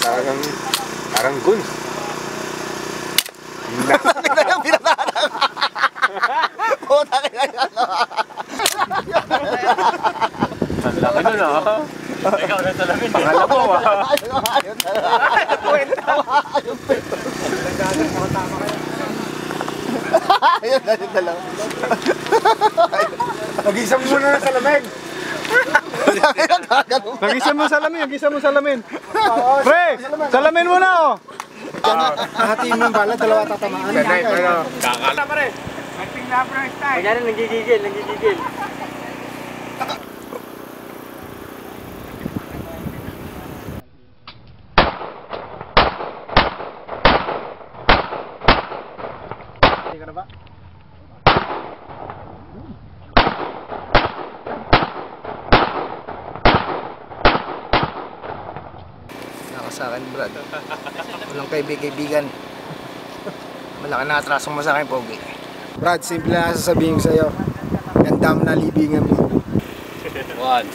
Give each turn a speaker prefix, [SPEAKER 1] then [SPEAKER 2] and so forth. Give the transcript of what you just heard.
[SPEAKER 1] Parang gun.
[SPEAKER 2] Ito yung pinatata. Puta ka yan.
[SPEAKER 1] Ang laki nun ah. Ikaw na salamin. Pangalabaw ah.
[SPEAKER 2] Ayun na lang.
[SPEAKER 1] Mag-isam muna na salamin.
[SPEAKER 3] Nag-isa mo salamin. Pre, salamin mo na oh.
[SPEAKER 2] Hatiin mo yung bala, dalawa tatamaan.
[SPEAKER 1] Sanay, pero...
[SPEAKER 3] Kakala pa rin. Acting na first time.
[SPEAKER 1] Kanyari, nagigigil.
[SPEAKER 3] Hindi ka na ba?
[SPEAKER 2] Sa akin, Brad. Walang kaibigan. Malaki na atrasong mo sa akin, Pogi. Brad, simple na sasabihin ko sa'yo. Ganda mo na libingan mo.
[SPEAKER 1] 1